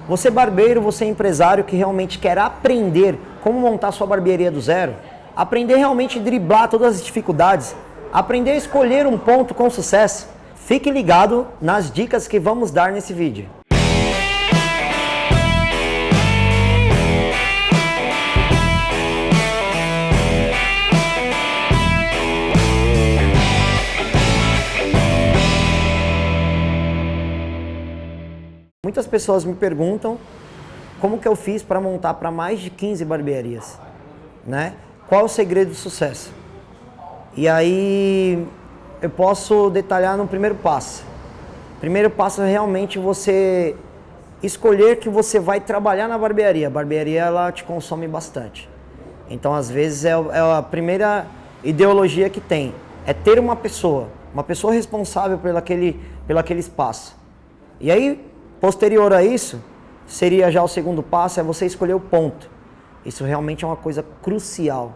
Você barbeiro, você empresário que realmente quer aprender como montar sua barbearia do zero, aprender realmente a driblar todas as dificuldades, aprender a escolher um ponto com sucesso, fique ligado nas dicas que vamos dar nesse vídeo. Muitas pessoas me perguntam como que eu fiz para montar para mais de 15 barbearias, né? Qual é o segredo do sucesso? E aí eu posso detalhar no primeiro passo. O primeiro passo é realmente você escolher que você vai trabalhar na barbearia. A barbearia, ela te consome bastante. Então, às vezes, é a primeira ideologia que tem. É ter uma pessoa responsável pelo aquele espaço. E aí, posterior a isso, seria já o segundo passo, é você escolher o ponto. Isso realmente é uma coisa crucial.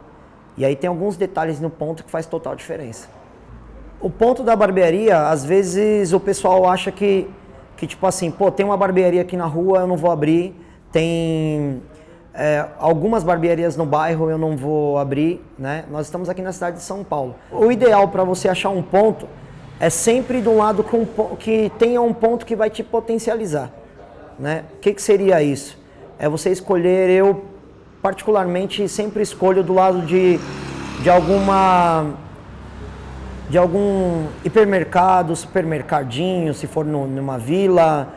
E aí tem alguns detalhes no ponto que faz total diferença. O ponto da barbearia, às vezes o pessoal acha que tipo assim, pô, tem uma barbearia aqui na rua, eu não vou abrir. Tem algumas barbearias no bairro, eu não vou abrir, né? Nós estamos aqui na cidade de São Paulo. O ideal para você achar um ponto é sempre de um lado que tenha um ponto que vai te potencializar, né? O que seria isso? É você escolher, eu particularmente sempre escolho do lado de algum hipermercado, supermercadinho, se for numa vila,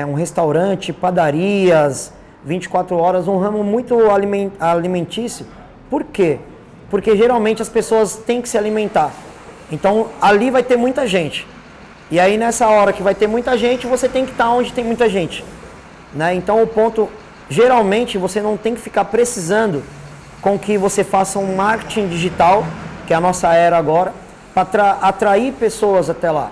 um restaurante, padarias, 24 horas, um ramo muito alimentício. Por quê? Porque geralmente as pessoas têm que se alimentar. Então, ali vai ter muita gente. E aí, nessa hora que vai ter muita gente, você tem que estar onde tem muita gente, né? Então, o ponto... Geralmente, você não tem que ficar precisando com que você faça um marketing digital, que é a nossa era agora, para atrair pessoas até lá.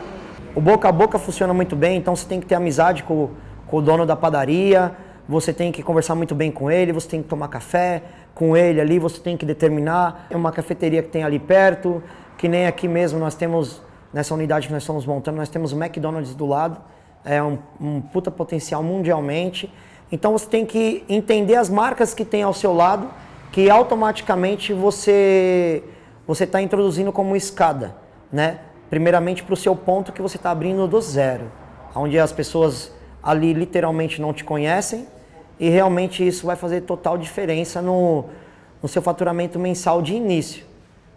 O boca a boca funciona muito bem, então você tem que ter amizade com o dono da padaria, você tem que conversar muito bem com ele, você tem que tomar café com ele ali, você tem que determinar uma cafeteria que tem ali perto, que nem aqui mesmo nós temos, nessa unidade que nós estamos montando, nós temos o McDonald's do lado, é um puta potencial mundialmente. Então você tem que entender as marcas que tem ao seu lado, que automaticamente você está introduzindo como escada, né? Primeiramente para o seu ponto que você está abrindo do zero, onde as pessoas ali literalmente não te conhecem e realmente isso vai fazer total diferença no seu faturamento mensal de início,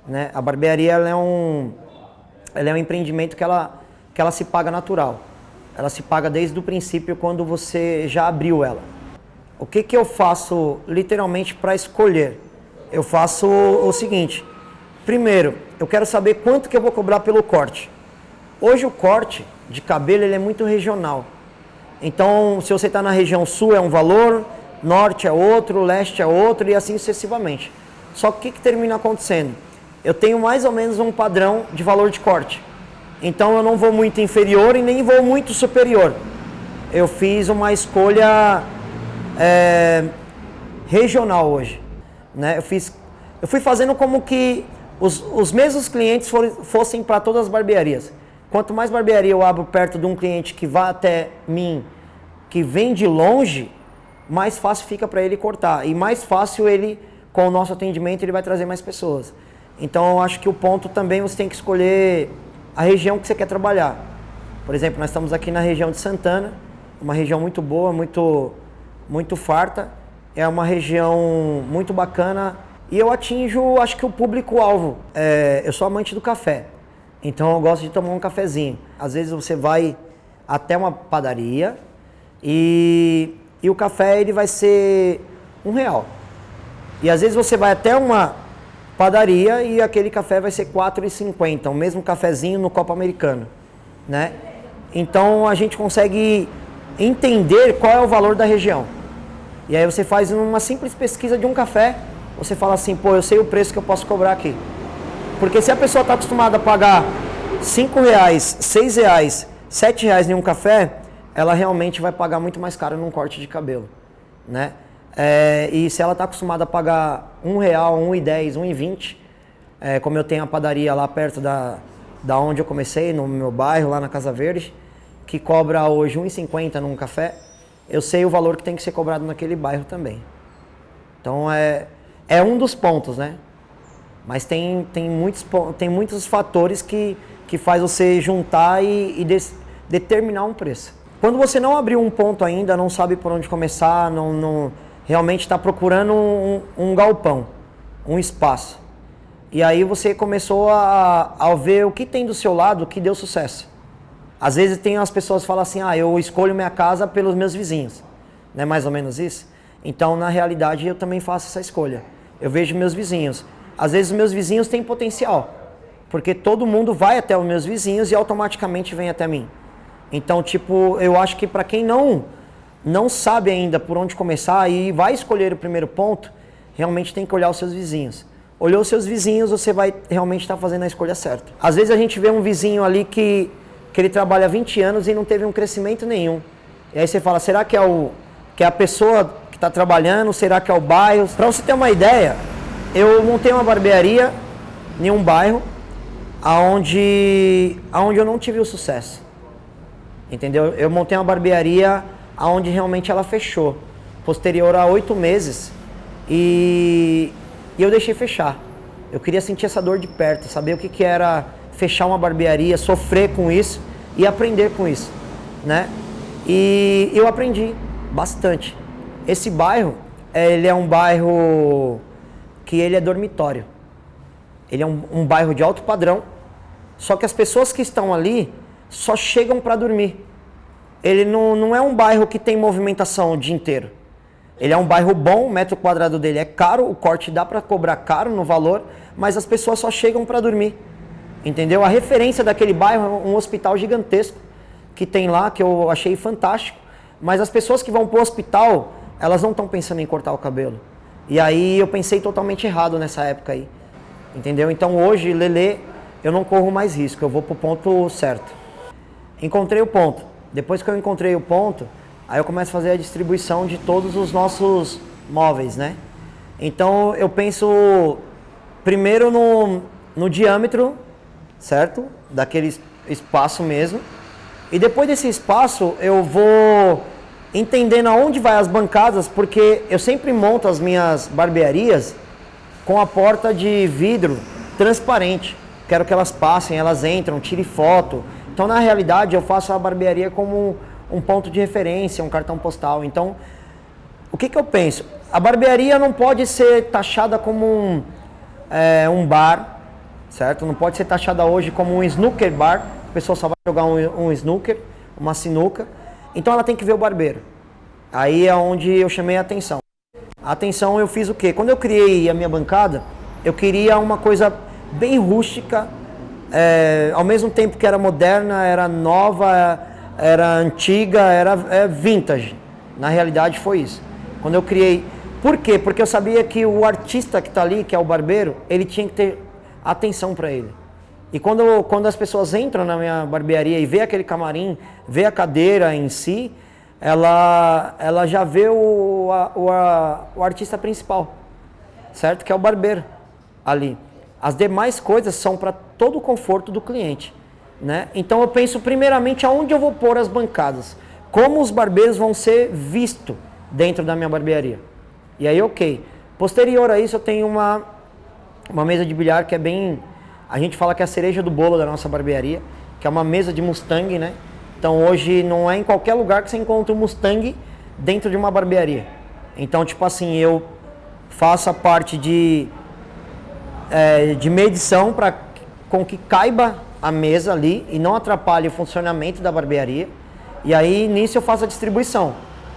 né? A barbearia ela é um empreendimento que ela se paga natural. Ela se paga desde o princípio quando você já abriu ela. O que eu faço literalmente para escolher? Eu faço o seguinte. Primeiro, eu quero saber quanto que eu vou cobrar pelo corte. Hoje o corte de cabelo ele é muito regional. Então, se você está na região sul é um valor, norte é outro, leste é outro e assim sucessivamente. Só que o que termina acontecendo? Eu tenho mais ou menos um padrão de valor de corte. Então eu não vou muito inferior e nem vou muito superior. Eu fiz uma escolha regional hoje, né? Eu fui fazendo como que os mesmos clientes fossem para todas as barbearias. Quanto mais barbearia eu abro perto de um cliente que vá até mim, que vem de longe, mais fácil fica para ele cortar. E mais fácil ele, com o nosso atendimento, ele vai trazer mais pessoas. Então eu acho que o ponto também você tem que escolher a região que você quer trabalhar. Por exemplo, nós estamos aqui na região de Santana, uma região muito boa, muito farta, é uma região muito bacana e eu atinjo, acho que o público-alvo. Eu sou amante do café, então eu gosto de tomar um cafezinho. Às vezes você vai até uma padaria e o café ele vai ser R$1. E às vezes você vai até uma padaria e aquele café vai ser R$4,50, o mesmo cafezinho no copo americano, né? Então a gente consegue entender qual é o valor da região. E aí você faz uma simples pesquisa de um café, você fala assim, pô, eu sei o preço que eu posso cobrar aqui. Porque se a pessoa está acostumada a pagar R$5, R$6, R$7 em um café, ela realmente vai pagar muito mais caro num corte de cabelo, né? E se ela está acostumada a pagar R$1, R$1,10, R$1,20, como eu tenho a padaria lá perto da onde eu comecei, no meu bairro, lá na Casa Verde, que cobra hoje R$1,50 num café, eu sei o valor que tem que ser cobrado naquele bairro também. Então é um dos pontos, né? Mas tem muitos fatores que faz você juntar e determinar um preço. Quando você não abriu um ponto ainda, não sabe por onde começar, não realmente está procurando um galpão, um espaço. E aí você começou a ver o que tem do seu lado que deu sucesso. Às vezes tem as pessoas que falam assim, eu escolho minha casa pelos meus vizinhos. Não é mais ou menos isso? Então, na realidade, eu também faço essa escolha. Eu vejo meus vizinhos. Às vezes, meus vizinhos têm potencial. Porque todo mundo vai até os meus vizinhos e automaticamente vem até mim. Então, tipo, eu acho que para quem não sabe ainda por onde começar e vai escolher o primeiro ponto, realmente tem que olhar os seus vizinhos. Olhou os seus vizinhos, você vai realmente estar fazendo a escolha certa. Às vezes a gente vê um vizinho ali que ele trabalha há 20 anos e não teve um crescimento nenhum. E aí você fala, será que é a pessoa que está trabalhando? Será que é o bairro? Para você ter uma ideia, eu montei uma barbearia em um bairro aonde eu não tive o sucesso. Entendeu? Eu montei uma barbearia aonde realmente ela fechou. Posterior a 8 meses. E eu deixei fechar. Eu queria sentir essa dor de perto, saber o que era fechar uma barbearia, sofrer com isso e aprender com isso, né? E eu aprendi bastante. Esse bairro, ele é um bairro que ele é dormitório. Ele é um bairro de alto padrão, só que as pessoas que estão ali só chegam para dormir. Ele não é um bairro que tem movimentação o dia inteiro. Ele é um bairro bom, o metro quadrado dele é caro, o corte dá para cobrar caro no valor, mas as pessoas só chegam para dormir. Entendeu? A referência daquele bairro é um hospital gigantesco que tem lá, que eu achei fantástico, mas as pessoas que vão para o hospital, elas não estão pensando em cortar o cabelo. E aí eu pensei totalmente errado nessa época aí. Entendeu? Então hoje, Lelê, eu não corro mais risco, eu vou para o ponto certo. Encontrei o ponto. Depois que eu encontrei o ponto, aí eu começo a fazer a distribuição de todos os nossos móveis, né? Então eu penso primeiro no diâmetro, certo? Daquele espaço mesmo. E depois desse espaço eu vou entendendo aonde vai as bancadas, porque eu sempre monto as minhas barbearias com a porta de vidro transparente. Quero que elas passem, elas entram, tire foto. Então na realidade eu faço a barbearia como um ponto de referência, um cartão postal. Então, o que eu penso? A barbearia não pode ser taxada como um bar, certo? Não pode ser taxada hoje como um snooker bar. A pessoa só vai jogar um snooker, uma sinuca. Então ela tem que ver o barbeiro. Aí é onde eu chamei a atenção. A atenção eu fiz o quê? Quando eu criei a minha bancada, eu queria uma coisa bem rústica, ao mesmo tempo que era moderna, era nova, era antiga, era vintage. Na realidade foi isso. Quando eu criei... Por quê? Porque eu sabia que o artista que está ali, que é o barbeiro, ele tinha que ter atenção para ele. E quando as pessoas entram na minha barbearia e vê aquele camarim, vê a cadeira em si, ela já vê o artista principal, certo? Que é o barbeiro ali. As demais coisas são para todo o conforto do cliente, né? Então eu penso primeiramente aonde eu vou pôr as bancadas, como os barbeiros vão ser vistos dentro da minha barbearia. E aí, ok. Posterior a isso, eu tenho uma mesa de bilhar que é bem... A gente fala que é a cereja do bolo da nossa barbearia, que é uma mesa de Mustang, né? Então hoje não é em qualquer lugar que você encontra um Mustang dentro de uma barbearia. Então, tipo assim, eu faço a parte de medição com que caiba a mesa ali e não atrapalhe o funcionamento da barbearia. E aí, nisso, eu faço a distribuição.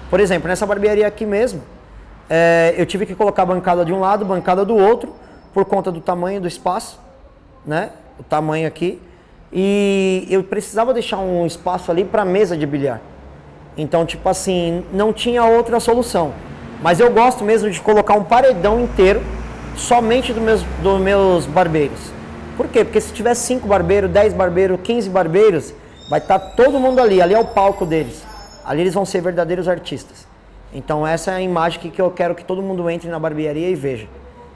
Por exemplo, nessa barbearia aqui mesmo, eu tive que colocar a bancada de um lado, bancada do outro, por conta do tamanho do espaço, né? O tamanho aqui. E eu precisava deixar um espaço ali para mesa de bilhar. Então, tipo assim, não tinha outra solução. Mas eu gosto mesmo de colocar um paredão inteiro somente dos meus barbeiros. Por quê? Porque se tiver 5 barbeiros, 10 barbeiros, 15 barbeiros, vai estar todo mundo ali. Ali é o palco deles. Ali eles vão ser verdadeiros artistas. Então essa é a imagem que eu quero que todo mundo entre na barbearia e veja.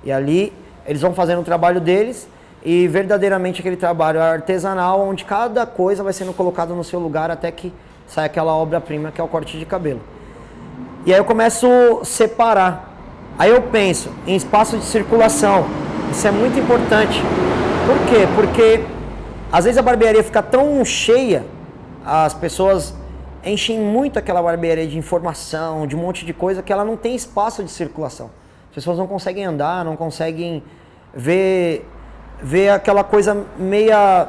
E ali eles vão fazendo o trabalho deles e verdadeiramente aquele trabalho artesanal onde cada coisa vai sendo colocada no seu lugar até que sai aquela obra-prima que é o corte de cabelo. E aí eu começo a separar. Aí eu penso em espaço de circulação. Isso é muito importante. Por quê? Porque às vezes a barbearia fica tão cheia, as pessoas enchem muito aquela barbearia de informação, de um monte de coisa, que ela não tem espaço de circulação. As pessoas não conseguem andar, não conseguem ver aquela coisa meia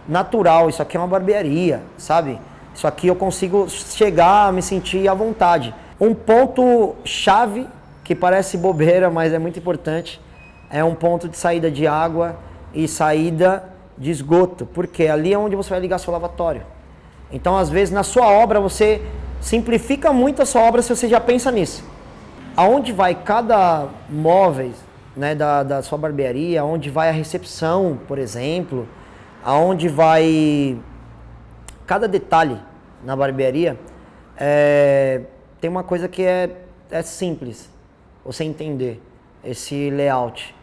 natural. Isso aqui é uma barbearia, sabe? Isso aqui eu consigo chegar a me sentir à vontade. Um ponto chave, que parece bobeira, mas é muito importante, é um ponto de saída de água e saída de esgoto, porque ali é onde você vai ligar seu lavatório. Então, às vezes, na sua obra, você simplifica muito a sua obra se você já pensa nisso. Aonde vai cada móvel, né, da sua barbearia, aonde vai a recepção, por exemplo, aonde vai cada detalhe na barbearia, tem uma coisa que é simples, você entender esse layout.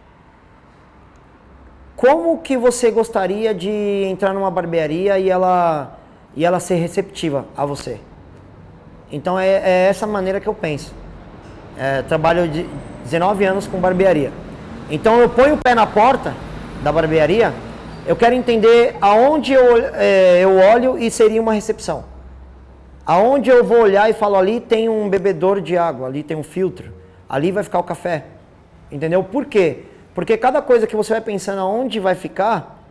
Como que você gostaria de entrar numa barbearia e ela ser receptiva a você? Então é essa maneira que eu penso. Trabalho de 19 anos com barbearia. Então eu ponho o pé na porta da barbearia, eu quero entender aonde eu olho e seria uma recepção. Aonde eu vou olhar e falo, ali tem um bebedouro de água, ali tem um filtro, ali vai ficar o café. Entendeu? Por quê? Porque cada coisa que você vai pensando aonde vai ficar,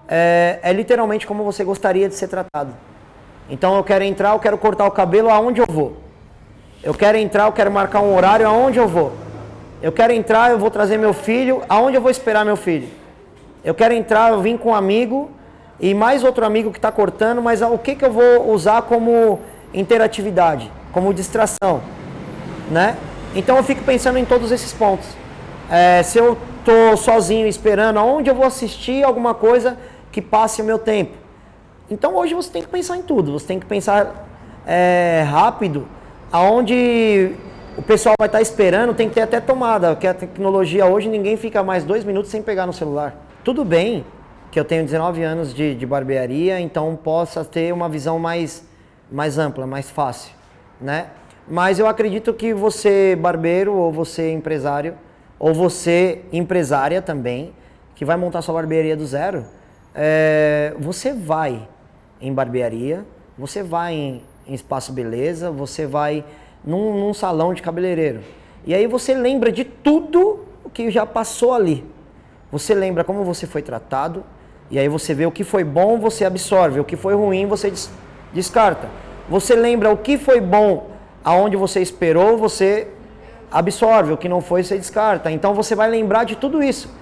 é literalmente como você gostaria de ser tratado. Então eu quero entrar, eu quero cortar o cabelo, aonde eu vou? Eu quero entrar, eu quero marcar um horário, aonde eu vou? Eu quero entrar, eu vou trazer meu filho, aonde eu vou esperar meu filho? Eu quero entrar, eu vim com um amigo e mais outro amigo que está cortando, mas o que eu vou usar como interatividade, como distração, né? Então eu fico pensando em todos esses pontos. Se eu estou sozinho esperando, aonde eu vou assistir alguma coisa que passe o meu tempo? Então hoje você tem que pensar em tudo, você tem que pensar rápido, aonde o pessoal vai estar esperando, tem que ter até tomada, porque a tecnologia hoje ninguém fica mais 2 minutos sem pegar no celular. Tudo bem que eu tenho 19 anos de barbearia, então possa ter uma visão mais ampla, mais fácil, né? Mas eu acredito que você, barbeiro, ou você, empresário, ou você, empresária também, que vai montar sua barbearia do zero, você vai em barbearia, você vai em espaço beleza, você vai num salão de cabeleireiro. E aí você lembra de tudo o que já passou ali. Você lembra como você foi tratado, e aí você vê o que foi bom, você absorve, o que foi ruim, você descarta. Você lembra o que foi bom, aonde você esperou, você absorve, o que não foi, você descarta. Então você vai lembrar de tudo isso.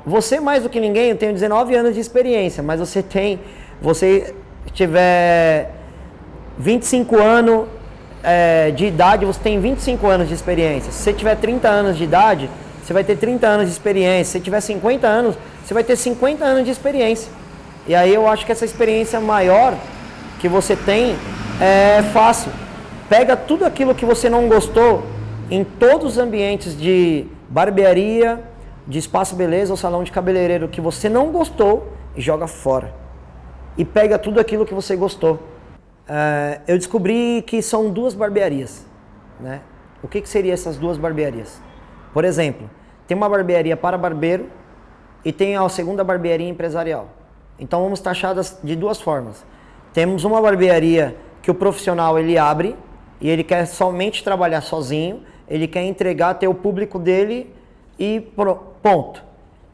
Você, mais do que ninguém, eu tenho 19 anos de experiência, mas você tiver 25 anos de idade, você tem 25 anos de experiência. Se você tiver 30 anos de idade, você vai ter 30 anos de experiência. Se você tiver 50 anos, você vai ter 50 anos de experiência. E aí eu acho que essa experiência maior que você tem é fácil. Pega tudo aquilo que você não gostou em todos os ambientes de barbearia, de espaço beleza ou salão de cabeleireiro que você não gostou e joga fora. E pega tudo aquilo que você gostou. Eu descobri que são 2 barbearias, né? O que seriam essas 2 barbearias? Por exemplo, tem uma barbearia para barbeiro e tem a segunda barbearia empresarial. Então vamos taxadas de 2 formas. Temos uma barbearia que o profissional ele abre e ele quer somente trabalhar sozinho, ele quer entregar, ter o público dele e ponto.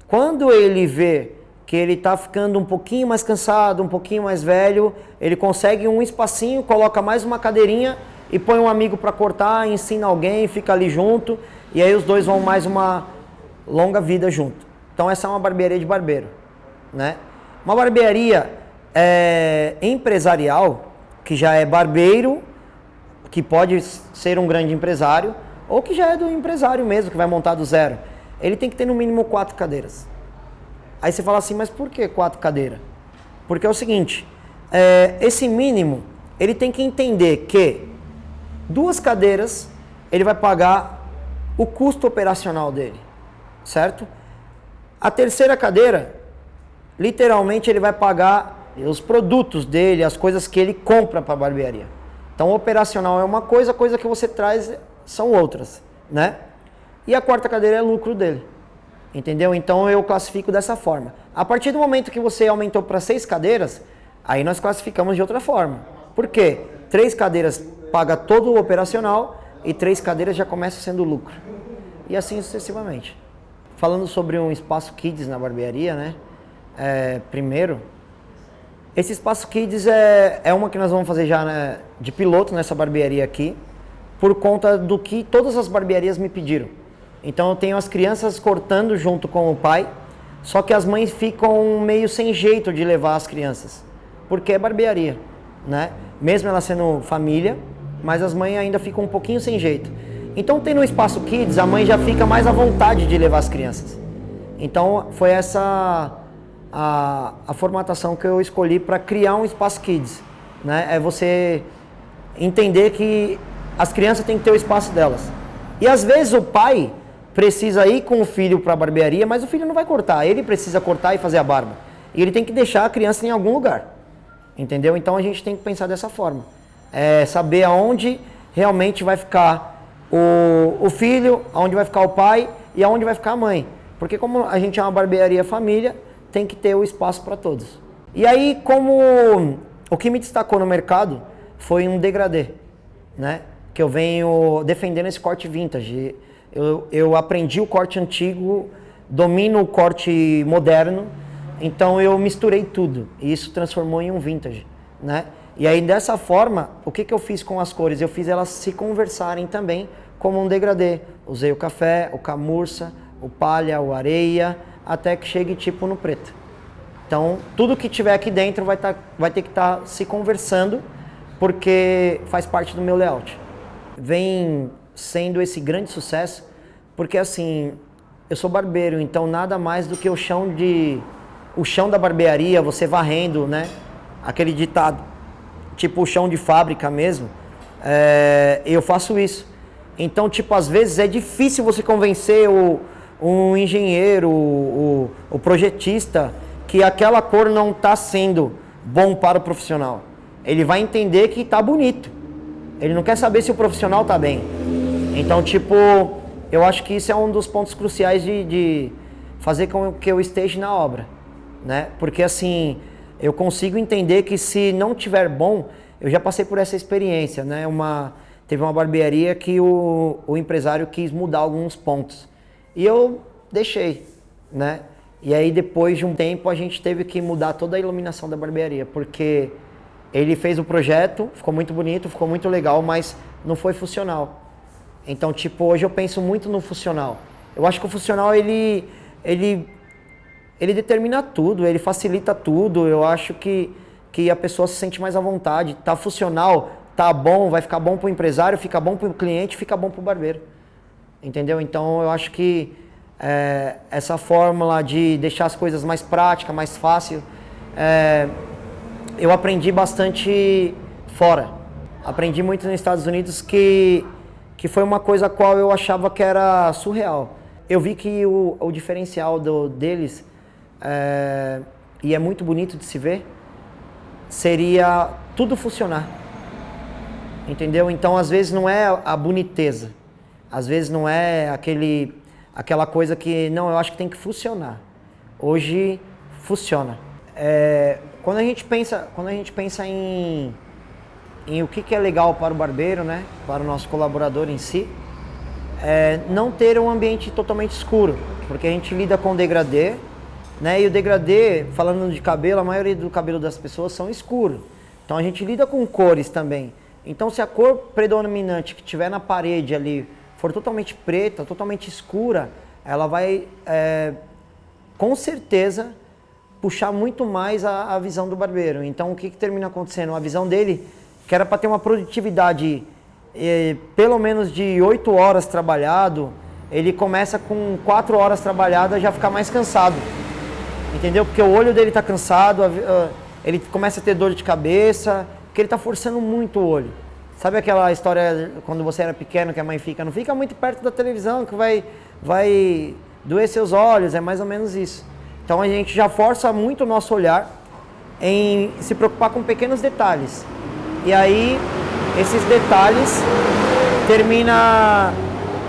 Quando ele vê que ele está ficando um pouquinho mais cansado, um pouquinho mais velho, ele consegue um espacinho, coloca mais uma cadeirinha e põe um amigo para cortar, ensina alguém, fica ali junto, e aí os dois vão mais uma longa vida junto. Então essa é uma barbearia de barbeiro, né? Uma barbearia empresarial, que já é barbeiro, que pode ser um grande empresário, ou que já é do empresário mesmo, que vai montar do zero. Ele tem que ter no mínimo 4 cadeiras. Aí você fala assim, mas por que 4 cadeiras? Porque é o seguinte, esse mínimo, ele tem que entender que 2 cadeiras, ele vai pagar o custo operacional dele, certo? A terceira cadeira, literalmente ele vai pagar os produtos dele, as coisas que ele compra para a barbearia. Então, operacional é uma coisa, a coisa que você traz são outras, né? E a quarta cadeira é lucro dele, entendeu? Então eu classifico dessa forma. A partir do momento que você aumentou para 6 cadeiras, aí nós classificamos de outra forma. Por quê? 3 cadeiras paga todo o operacional e 3 cadeiras já começa sendo lucro. E assim sucessivamente. Falando sobre um espaço Kids na barbearia, né? Primeiro, esse espaço Kids é uma que nós vamos fazer já, né, de piloto nessa barbearia aqui, por conta do que todas as barbearias me pediram. Então eu tenho as crianças cortando junto com o pai, só que as mães ficam meio sem jeito de levar as crianças, porque é barbearia, né? Mesmo ela sendo família, mas as mães ainda ficam um pouquinho sem jeito. Então tendo um espaço Kids, a mãe já fica mais à vontade de levar as crianças. Então foi essa a formatação que eu escolhi para criar um espaço Kids, né? É você entender que as crianças têm que ter o espaço delas. E às vezes o pai precisa ir com o filho para a barbearia, mas o filho não vai cortar, ele precisa cortar e fazer a barba. E ele tem que deixar a criança em algum lugar, entendeu? Então a gente tem que pensar dessa forma. Saber aonde realmente vai ficar o filho, aonde vai ficar o pai e aonde vai ficar a mãe. Porque como a gente é uma barbearia família, tem que ter o espaço para todos. E aí, como o que me destacou no mercado foi um degradê, né? Que eu venho defendendo esse corte vintage. Eu aprendi o corte antigo, domino o corte moderno, então eu misturei tudo e isso transformou em um vintage, né? E aí dessa forma, o que eu fiz com as cores? Eu fiz elas se conversarem também como um degradê. Usei o café, o camurça, o palha, o areia, até que chegue tipo no preto. Então tudo que tiver aqui dentro vai ter que estar se conversando, porque faz parte do meu layout. Vem sendo esse grande sucesso, porque assim, eu sou barbeiro, então nada mais do que o chão da barbearia, você varrendo, né? Aquele ditado, tipo o chão de fábrica mesmo, eu faço isso. Então, tipo, às vezes é difícil você convencer um engenheiro, o projetista, que aquela cor não está sendo bom para o profissional. Ele vai entender que está bonito. Ele não quer saber se o profissional está bem. Então, tipo, eu acho que isso é um dos pontos cruciais de fazer com que eu esteja na obra, né? Porque assim, eu consigo entender que se não tiver bom, eu já passei por essa experiência, né? Teve uma barbearia que o empresário quis mudar alguns pontos e eu deixei, né? E aí depois de um tempo a gente teve que mudar toda a iluminação da barbearia, porque ele fez o projeto, ficou muito bonito, ficou muito legal, mas não foi funcional. Então, tipo, hoje eu penso muito no funcional. Eu acho que o funcional, ele determina tudo, ele facilita tudo. Eu acho que a pessoa se sente mais à vontade. Tá funcional, tá bom, vai ficar bom pro empresário, fica bom pro cliente, fica bom pro barbeiro. Entendeu? Então, eu acho que essa fórmula de deixar as coisas mais práticas, mais fácil, eu aprendi bastante fora. Aprendi muito nos Estados Unidos que foi uma coisa a qual eu achava que era surreal. Eu vi que o diferencial deles, e é muito bonito de se ver, seria tudo funcionar. Entendeu? Então, às vezes, não é a boniteza. Às vezes, não é aquela coisa que, não, eu acho que tem que funcionar. Hoje, funciona. Quando a gente pensa em o que é legal para o barbeiro, né, para o nosso colaborador em si, não ter um ambiente totalmente escuro, porque a gente lida com degradê, né, e o degradê, falando de cabelo, a maioria do cabelo das pessoas são escuros. Então a gente lida com cores também. Então se a cor predominante que tiver na parede ali for totalmente preta, totalmente escura, ela vai, com certeza, puxar muito mais a visão do barbeiro. Então o que termina acontecendo? A visão dele, que era para ter uma produtividade pelo menos de 8 horas trabalhado, ele começa com 4 horas trabalhadas já ficar mais cansado. Entendeu? Porque o olho dele está cansado, ele começa a ter dor de cabeça, porque ele está forçando muito o olho. Sabe aquela história quando você era pequeno que a mãe fica, não fica muito perto da televisão que vai doer seus olhos, é mais ou menos isso. Então a gente já força muito o nosso olhar em se preocupar com pequenos detalhes. E aí esses detalhes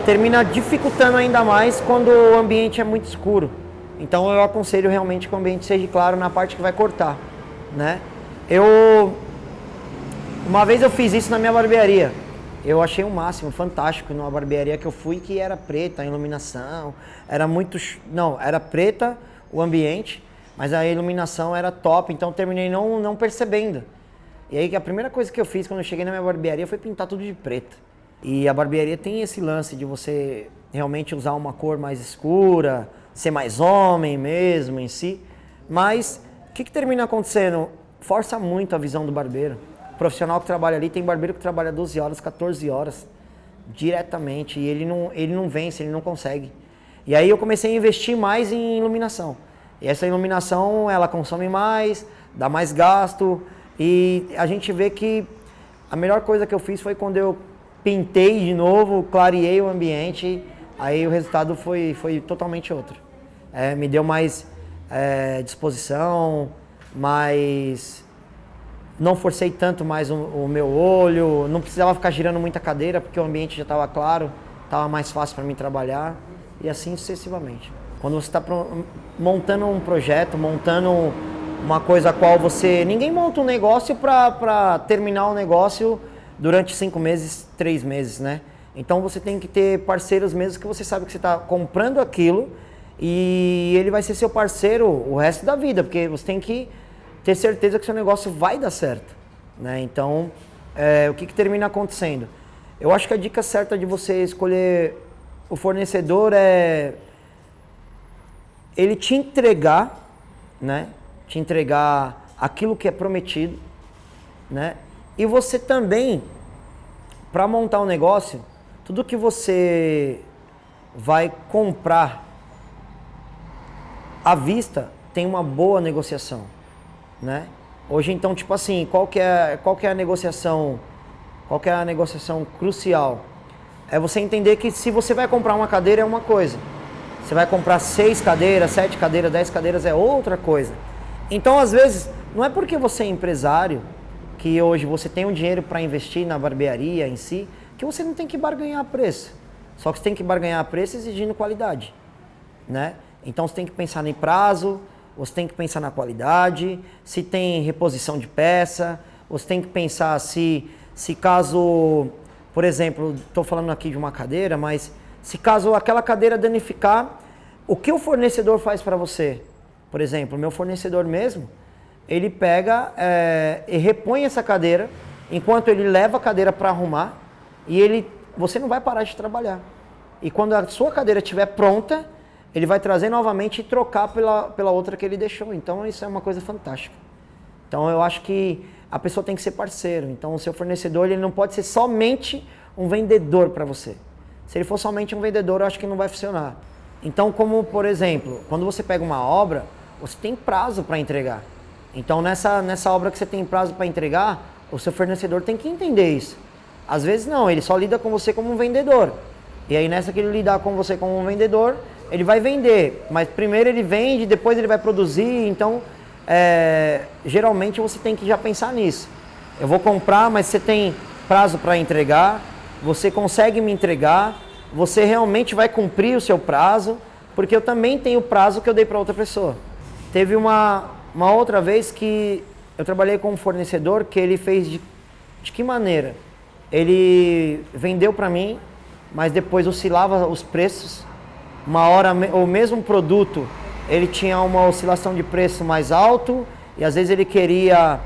termina dificultando ainda mais quando o ambiente é muito escuro. Então eu aconselho realmente que o ambiente seja claro na parte que vai cortar, né? Uma vez eu fiz isso na minha barbearia. Eu achei o máximo, fantástico, numa barbearia que eu fui, que era preta, a iluminação, era muito... Não, era preta o ambiente, mas a iluminação era top, então eu terminei não percebendo. E aí a primeira coisa que eu fiz quando eu cheguei na minha barbearia foi pintar tudo de preto. E a barbearia tem esse lance de você realmente usar uma cor mais escura, ser mais homem mesmo em si. Mas o que termina acontecendo? Força muito a visão do barbeiro. O profissional que trabalha ali, tem barbeiro que trabalha 12 horas, 14 horas diretamente e ele não vence, ele não consegue. E aí eu comecei a investir mais em iluminação. E essa iluminação, ela consome mais, dá mais gasto e a gente vê que a melhor coisa que eu fiz foi quando eu pintei de novo, clareei o ambiente, aí o resultado foi totalmente outro. Me deu mais disposição, mais... Não forcei tanto mais o meu olho, não precisava ficar girando muita cadeira porque o ambiente já estava claro, estava mais fácil para mim trabalhar e assim sucessivamente. Quando você está montando um projeto, montando uma coisa a qual você... Ninguém monta um negócio para terminar o negócio durante 5 meses, 3 meses, né? Então você tem que ter parceiros mesmo que você sabe que você está comprando aquilo e ele vai ser seu parceiro o resto da vida, porque você tem que ter certeza que seu negócio vai dar certo, né? Então, o que termina acontecendo? Eu acho que a dica certa de você escolher o fornecedor é ele te entregar, né? Te entregar aquilo que é prometido, né? E você também, para montar um negócio, tudo que você vai comprar à vista tem uma boa negociação, né? Hoje então, tipo assim, qual que é a negociação crucial? É você entender que se você vai comprar uma cadeira é uma coisa, você vai comprar 6 cadeiras, 7 cadeiras, 10 cadeiras é outra coisa. Então, às vezes, não é porque você é empresário, que hoje você tem um dinheiro para investir na barbearia em si, que você não tem que barganhar preço. Só que você tem que barganhar preço exigindo qualidade, né? Então você tem que pensar em prazo, você tem que pensar na qualidade, se tem reposição de peça, você tem que pensar se caso, por exemplo, estou falando aqui de uma cadeira, mas se caso aquela cadeira danificar, o que o fornecedor faz para você? Por exemplo, o meu fornecedor mesmo, ele pega e repõe essa cadeira, enquanto ele leva a cadeira para arrumar, e você não vai parar de trabalhar. E quando a sua cadeira estiver pronta, ele vai trazer novamente e trocar pela outra que ele deixou. Então isso é uma coisa fantástica. Então eu acho que a pessoa tem que ser parceiro. Então o seu fornecedor ele não pode ser somente um vendedor para você. Se ele for somente um vendedor, eu acho que não vai funcionar. Então, como por exemplo, quando você pega uma obra, você tem prazo para entregar. Então nessa obra que você tem prazo para entregar, o seu fornecedor tem que entender isso. Às vezes não, ele só lida com você como um vendedor. E aí nessa que ele lidar com você como um vendedor, ele vai vender. Mas primeiro ele vende, depois ele vai produzir. Então, geralmente você tem que já pensar nisso. Eu vou comprar, mas você tem prazo para entregar, você consegue me entregar, você realmente vai cumprir o seu prazo, porque eu também tenho o prazo que eu dei para outra pessoa. Teve uma outra vez que eu trabalhei com um fornecedor que ele fez de que maneira? Ele vendeu para mim, mas depois oscilava os preços. Uma hora o mesmo produto, ele tinha uma oscilação de preço mais alto e às vezes ele queria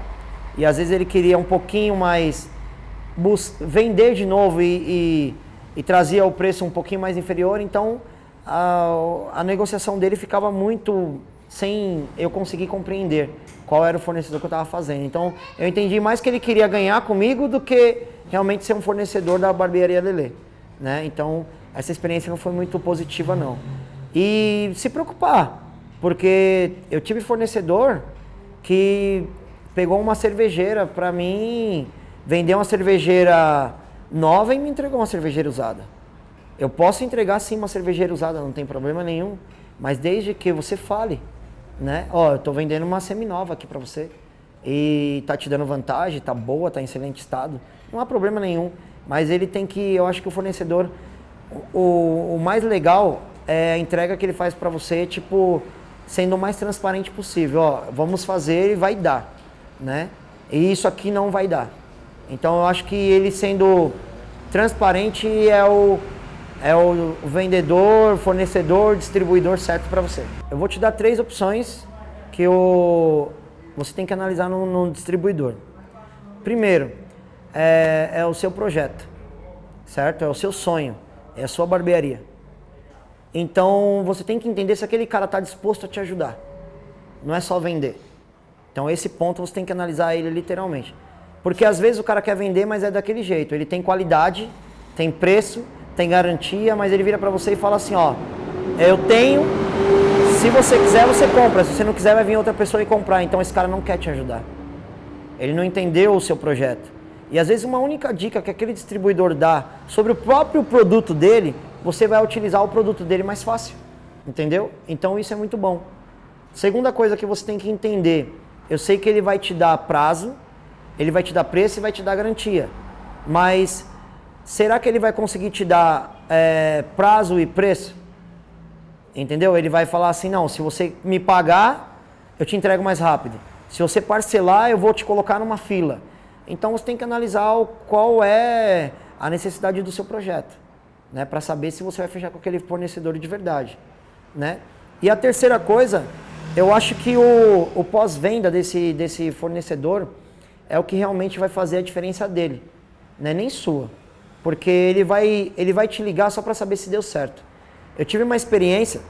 um pouquinho mais vender de novo e trazia o preço um pouquinho mais inferior. Então a negociação dele ficava muito sem eu conseguir compreender qual era o fornecedor que eu estava fazendo. Então eu entendi mais que ele queria ganhar comigo do que realmente ser um fornecedor da barbearia Lelê, né? Então essa experiência não foi muito positiva não. E se preocupar, porque eu tive fornecedor que pegou uma cervejeira para mim, vendeu uma cervejeira nova e me entregou uma cervejeira usada. Eu posso entregar sim uma cervejeira usada, não tem problema nenhum, mas desde que você fale, né? Ó, eu tô vendendo uma seminova aqui para você e tá te dando vantagem, tá boa, tá em excelente estado, não há problema nenhum. mas ele tem que, eu acho que o fornecedor, o mais legal é a entrega que ele faz para você, tipo, sendo o mais transparente possível. Ó, vamos fazer e vai dar, né? E isso aqui não vai dar. Então eu acho que ele sendo transparente é o vendedor, fornecedor, distribuidor certo para você. Eu vou te dar 3 opções que você tem que analisar no distribuidor. Primeiro, é o seu projeto, certo? É o seu sonho, é a sua barbearia. Então você tem que entender se aquele cara está disposto a te ajudar. Não é só vender. Então esse ponto você tem que analisar ele literalmente. Porque às vezes o cara quer vender, mas é daquele jeito. Ele tem qualidade, tem preço, tem garantia, mas ele vira para você e fala assim, ó, eu tenho, se você quiser você compra, se você não quiser vai vir outra pessoa e comprar. Então esse cara não quer te ajudar. Ele não entendeu o seu projeto. E às vezes uma única dica que aquele distribuidor dá sobre o próprio produto dele, você vai utilizar o produto dele mais fácil. Entendeu? Então isso é muito bom. Segunda coisa que você tem que entender, eu sei que ele vai te dar prazo, ele vai te dar preço e vai te dar garantia. Mas será que ele vai conseguir te dar prazo e preço? Entendeu? Ele vai falar assim, não, se você me pagar, eu te entrego mais rápido. Se você parcelar, eu vou te colocar numa fila. Então você tem que analisar qual é a necessidade do seu projeto, né? Para saber se você vai fechar com aquele fornecedor de verdade, né? E a terceira coisa, eu acho que o pós-venda desse fornecedor é o que realmente vai fazer a diferença dele, não é nem sua. Porque ele vai te ligar só para saber se deu certo. Eu tive uma experiência,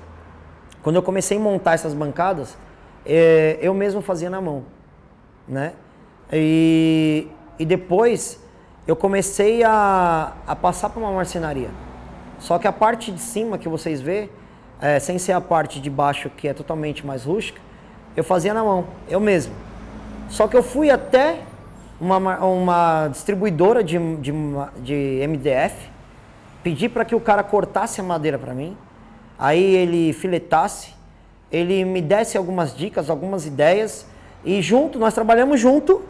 quando eu comecei a montar essas bancadas, eu mesmo fazia na mão, né? E depois eu comecei a passar para uma marcenaria. Só que a parte de cima que vocês vê, sem ser a parte de baixo que é totalmente mais rústica, eu fazia na mão, eu mesmo. Só que eu fui até uma distribuidora de MDF, pedi para que o cara cortasse a madeira para mim, aí ele filetasse, ele me desse algumas dicas, algumas ideias, e nós trabalhamos junto,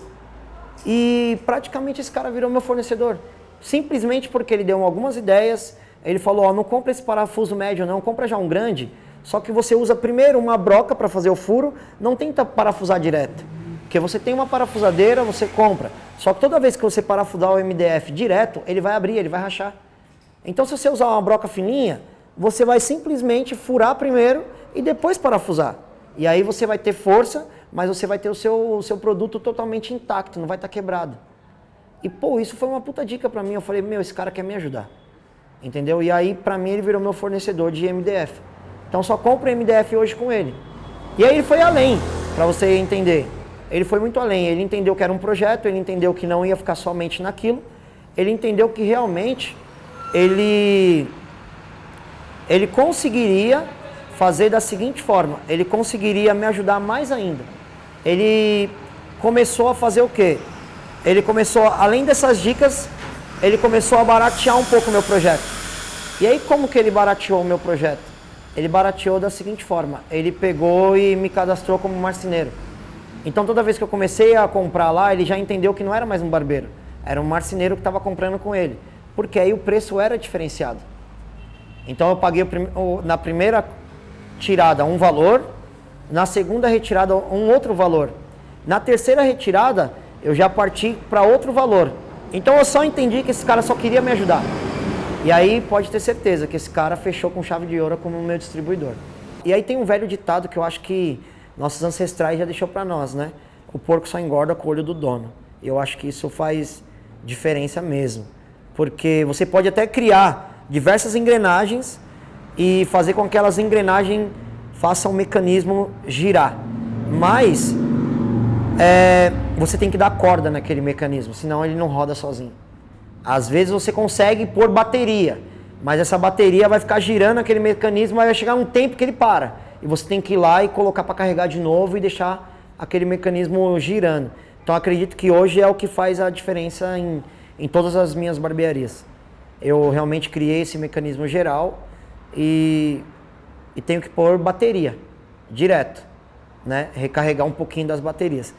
e praticamente esse cara virou meu fornecedor. Simplesmente porque ele deu algumas ideias, ele falou, ó, não compra esse parafuso médio não, compra já um grande, só que você usa primeiro uma broca para fazer o furo, não tenta parafusar direto. Porque você tem uma parafusadeira, você compra. Só que toda vez que você parafusar o MDF direto, ele vai abrir, ele vai rachar. Então se você usar uma broca fininha, você vai simplesmente furar primeiro e depois parafusar. E aí você vai ter força, mas você vai ter o seu produto totalmente intacto, não vai estar quebrado. E pô, isso foi uma puta dica pra mim. Eu falei, meu, esse cara quer me ajudar. Entendeu? E aí pra mim ele virou meu fornecedor de MDF. Então só compro MDF hoje com ele. E aí ele foi além, pra você entender. Ele foi muito além, ele entendeu que era um projeto, ele entendeu que não ia ficar somente naquilo, ele entendeu que realmente ele conseguiria fazer da seguinte forma, ele conseguiria me ajudar mais ainda. Ele começou a fazer o quê? Ele começou, além dessas dicas, ele começou a baratear um pouco o meu projeto. E aí como que ele barateou o meu projeto? Ele barateou da seguinte forma, ele pegou e me cadastrou como marceneiro. Então toda vez que eu comecei a comprar lá, ele já entendeu que não era mais um barbeiro, era um marceneiro que estava comprando com ele, porque aí o preço era diferenciado. Então eu paguei na primeira tirada um valor, na segunda retirada um outro valor. Na terceira retirada eu já parti para outro valor. Então eu só entendi que esse cara só queria me ajudar. E aí pode ter certeza que esse cara fechou com chave de ouro como meu distribuidor. E aí tem um velho ditado que eu acho que nossos ancestrais já deixou para nós, né? O porco só engorda com o olho do dono. Eu acho que isso faz diferença mesmo. Porque você pode até criar diversas engrenagens e fazer com que aquelas engrenagens façam o mecanismo girar. Mas você tem que dar corda naquele mecanismo, senão ele não roda sozinho. Às vezes você consegue pôr bateria, mas essa bateria vai ficar girando aquele mecanismo, vai chegar um tempo que ele para. E você tem que ir lá e colocar para carregar de novo e deixar aquele mecanismo girando. Então acredito que hoje é o que faz a diferença em todas as minhas barbearias. Eu realmente criei esse mecanismo geral e tenho que pôr bateria direto, né? Recarregar um pouquinho das baterias.